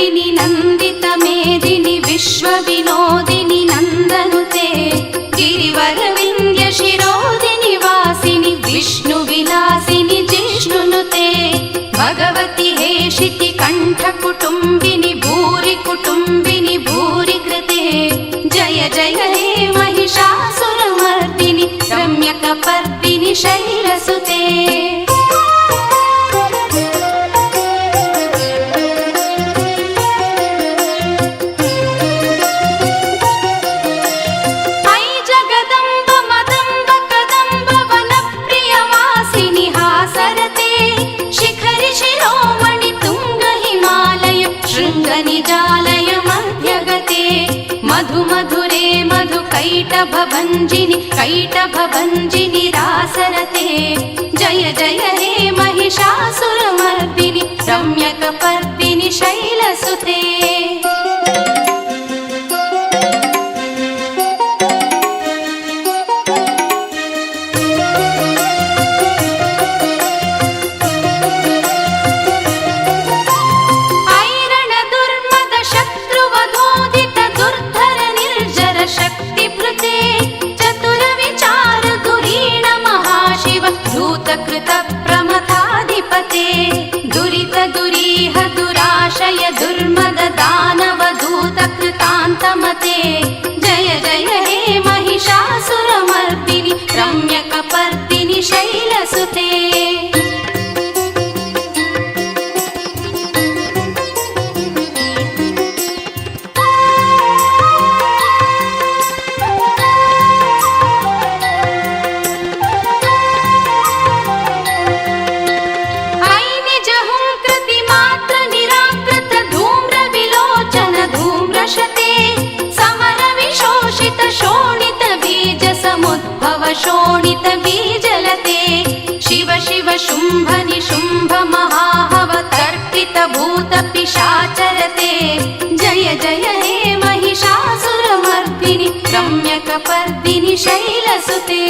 नन्दिनी नन्दित मेदिनि विश्वविनोदिनि नन्दनुते गिरिवरविन्द्य शिरोदिनि वासिनि विष्णुविलासिनि जिष्णुनुते भगवति हेशिति कण्ठकुटुम्बिनि भूरि कुटुम्बिनि भूरि कृते जय जय हे महिषासुरमर्दिनि रम्यकपर्दिनि शैलसुते निजालय मध्यगते मधु मधुरे मधु कैटभभञ्जिनि कैटभभञ्जिनि रासरते जय जय हे महिषासुरमर्दिनि रम्यकपर्दिनि शैलसुते प्रमथाधिपते दुरित दुरीह दुराशय दुर्मद दानव दूत कृतान्तमते जय जय हे महिषासुरमर्दिनि रम्यकपर्दिनि शैलसुते शोणित बीजलते शिव शिव शुम्भ निशुम्भ महाहव तर्पित भूत पिशाचरते जय जय हे महिषासुरमर्दिनि रम्यकपर्दिनि शैलसुते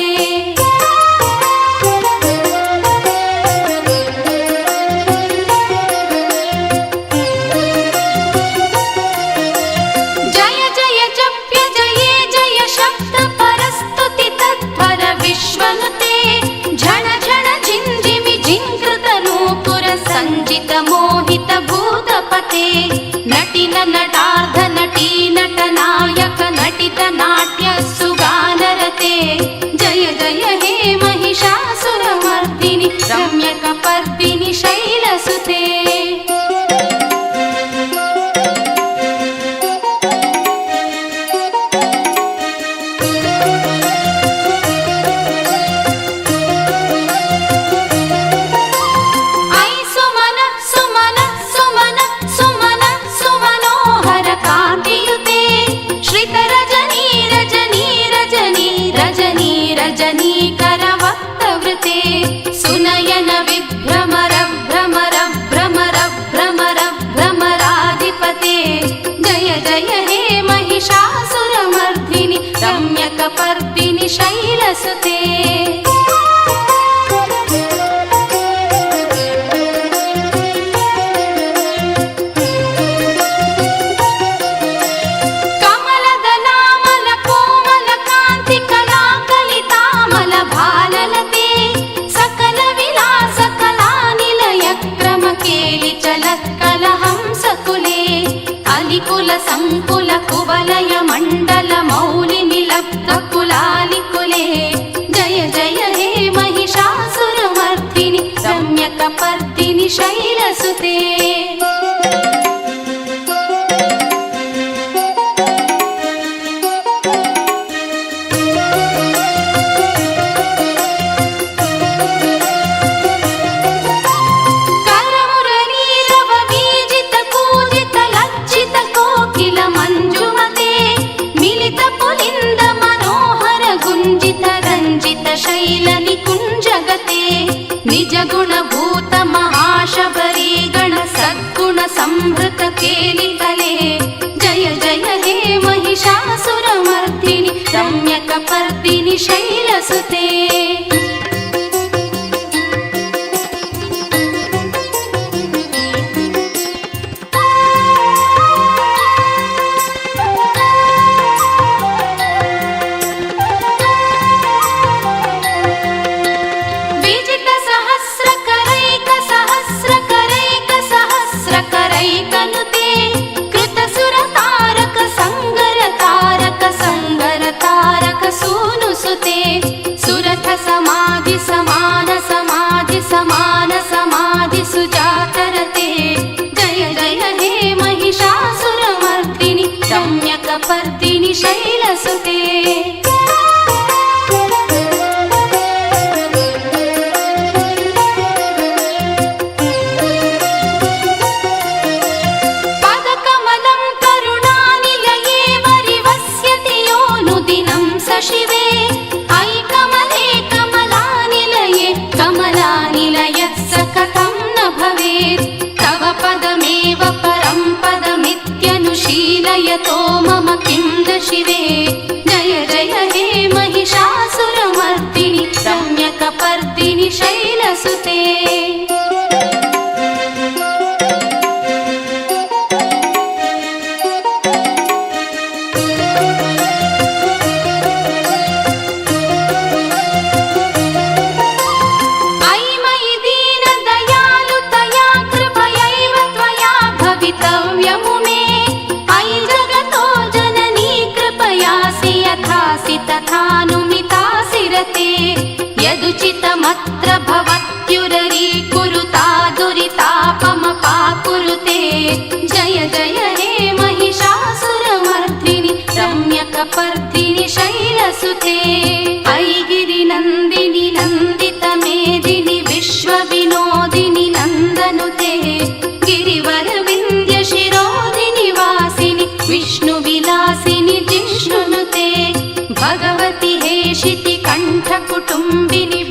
विश्वनुते झण झण झिञ्झिमि झिङ्कृतनूपुर सञ्जित मोहित भूतपते नटिन नटार्ध नटी नटनायक नटित नाट्य सुगानरते जय जय हे महिषासुरमर्दिनि रम्यकपर्दिनि शैलसुते रजनीकरवक्तवृते सुनयन विभ्रमर भ्रमर भ्रमर भ्रमर भ्रमराधिपते जय जय हे महिषासुरमर्दिनि रम्यकपर्दिनि शैलसुते कुल संकुल कुवलय मंडल मौलि निलब्ध कुलालिकुले जय जय हे महिषासुरमर्दिनि रम्यकपर्दिनि शैलसुते शैलनिकुञ्जगते निजगुणभूत महाशबरी गण सद्गुण संभृत केलितले जय जय हे महिषासुरमर्दिनि रम्यकपर्दिनि शैलसुते शैलसुते पदकमलं करुणानिलये वरिवस्यति योऽनुदिनं स शिवे अयि कमले कमलानिलये कमलानिलयः स कथं न भवेत् तव पदमेव परं पदमित्यनुशीलयतो मम किं न शिवे जय जय हे महिषासुरमर्दिनि रम्यकपर्दिनि शैलसुते अयि मयि दीनदयालुतया कृपयैव त्वया भवितव्यमुमे अयि जगतो जननी कृपयासि यथासि तथानुमितासि रते यदुचितमत्र भवत्युररीकुरुता दुरितापमपाकुरुते जय जय हे महिषासुरमर्दिनि रम्यकपर्दिनि शैलसुते अयि गिरिनन्दिनि नन्दितमेदिनि विश्वविनोदिनि नन्दनुते गिरिवरविन्द्यशिरोदिनि वासिनि विष्णुविलासिनि जिष्णुनुते भगवति हेशितिकण्ठकुटुम्बिनि